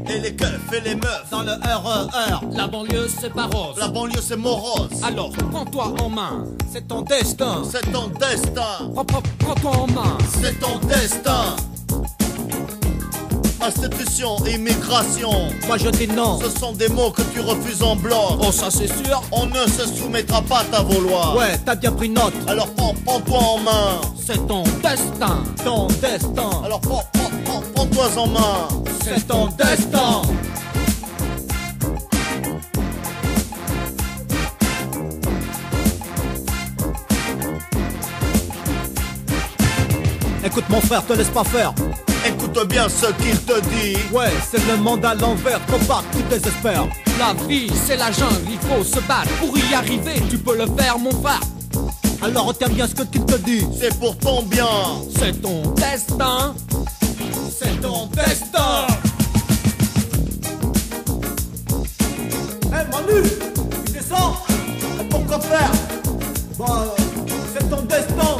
Et les keufs et les meufs dans le RER. La banlieue c'est pas rose. La banlieue c'est morose. Alors prends-toi en main. C'est ton destin. C'est ton destin. Prends-toi en main. C'est ton destin. Institution, immigration. Moi je dis non. Ce sont des mots que tu refuses en bloc. Oh ça c'est sûr. On ne se soumettra pas à ta vouloir. Ouais, t'as bien pris note. Alors prends-toi en main. C'est ton destin. Ton destin. Alors prends-toi en main. C'est ton destin. Écoute mon frère, te laisse pas faire. Écoute bien ce qu'il te dit. Ouais, c'est le monde à l'envers, trop part, tu désespères. La vie c'est la jungle, il faut se battre. Pour y arriver, tu peux le faire mon frère. Alors retiens bien ce qu'il te dit. C'est pour ton bien. C'est ton destin. C'est ton destin. Hey Manu, tu descends. Pourquoi faire? Bah, c'est ton destin.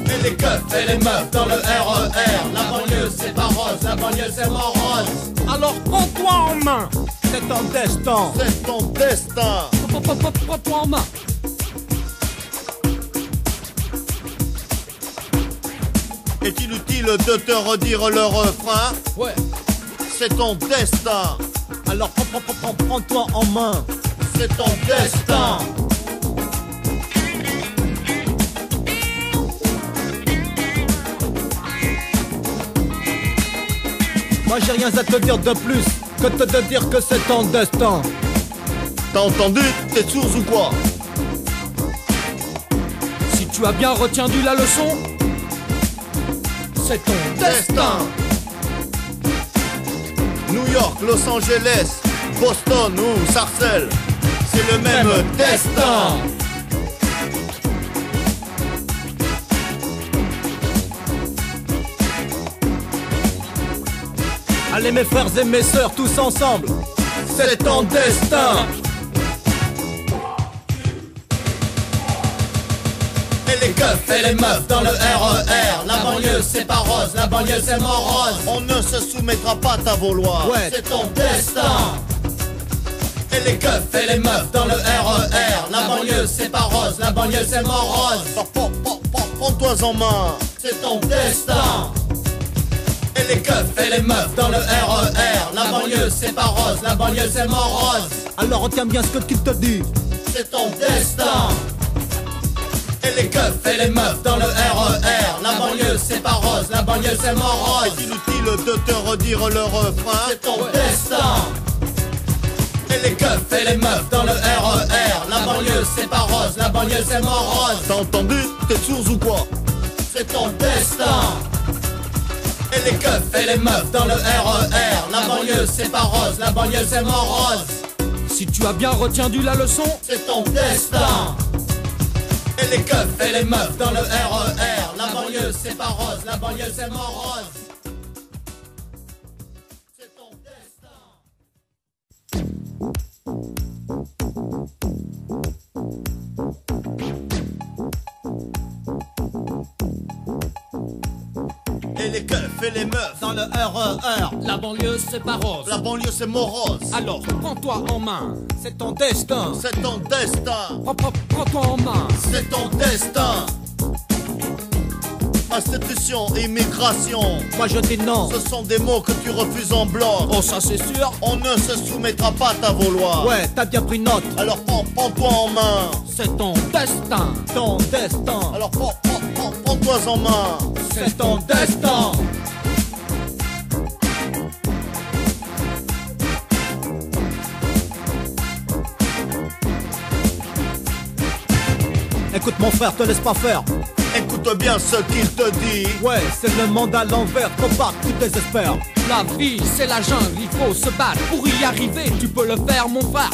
Et les keufs et les meufs dans le RER. La banlieue c'est pas rose, la banlieue c'est morose. Alors prends-toi en main. C'est ton destin. C'est ton destin. Prends-toi en main. Est inutile de te redire le refrain. Ouais. C'est ton destin. Alors prends-toi en main. C'est ton destin. Moi j'ai rien à te dire de plus que de te dire que c'est ton destin. T'as entendu? T'es sourd ou quoi? Si tu as bien retenu la leçon, c'est ton destin. New York, Los Angeles, Boston ou Sarcelles, c'est le même destin. Allez mes frères et mes sœurs, tous ensemble. C'est ton destin. Et les keufs et les meufs dans le RER. La banlieue c'est pas rose, la banlieue c'est morose. On ne se soumettra pas à ta vouloir. Ouais. C'est ton destin. Et les keufs et les meufs dans le RER. La banlieue c'est pas rose, la banlieue c'est morose. Prends-toi en main. C'est ton destin. Et les keufs et les meufs dans le RER. La banlieue c'est pas rose, la banlieue c'est morose. Alors retiens bien ce qu'il te dit. C'est ton destin. Et les keufs et les meufs dans le RER. La banlieue c'est pas rose, la banlieue c'est morose. C'est inutile de te redire le refrain. C'est ton destin. Et les keufs et les meufs dans le RER. La banlieue c'est pas rose, la banlieue c'est morose. T'as entendu? T'es sourd ou quoi? C'est ton destin. Et les keufs et les meufs dans le RER. La banlieue c'est pas rose, la banlieue c'est morose. Si tu as bien retenu la leçon, c'est ton destin. Et les keufs et les meufs dans le RER. La banlieue c'est pas rose, la banlieue c'est morose. C'est ton destin. Et les keufs et les meufs Dans le RER. la banlieue c'est pas rose. La banlieue c'est morose. Alors prends-toi en main. C'est ton destin. C'est ton destin. Prends-toi en main. C'est ton destin. Institution, immigration. Moi je dis non. Ce sont des mots que tu refuses en bloc. Oh ça c'est sûr. On ne se soumettra pas à ta vouloir. Ouais, t'as bien pris note. Alors prends-toi en main. C'est ton destin. Ton destin. Alors prends-toi en main. C'est ton destin. Écoute mon frère, te laisse pas faire. Écoute bien ce qu'il te dit. Ouais, c'est le monde à l'envers, trop part, tu désespères. La vie c'est la jungle, il faut se battre. Pour y arriver, tu peux le faire mon frère.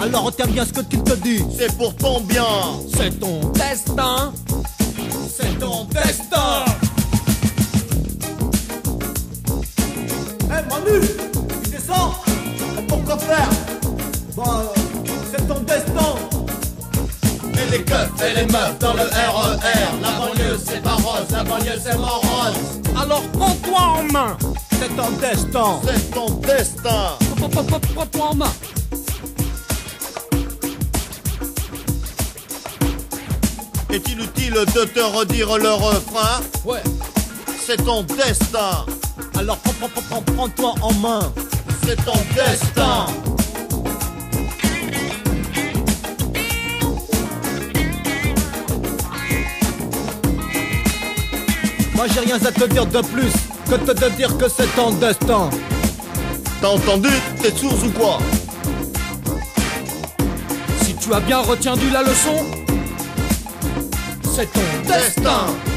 Alors retiens bien ce qu'il te dit. C'est pour ton bien. C'est ton destin. C'est ton destin. Hey Manu, tu descends. Pourquoi faire? Bah, c'est ton destin. les keufs et les meufs dans le RER. La banlieue c'est pas rose, la banlieue c'est morose. Alors prends-toi en main, c'est ton destin. C'est ton destin. Prends-toi en main. Est-il utile de te redire le refrain? Ouais. C'est ton destin. Alors prends-toi en main, C'est ton destin. moi j'ai rien à te dire de plus que de te dire que c'est ton destin. T'as entendu? T'es sourd ou quoi? Si tu as bien retenu la leçon, c'est ton destin. Destin.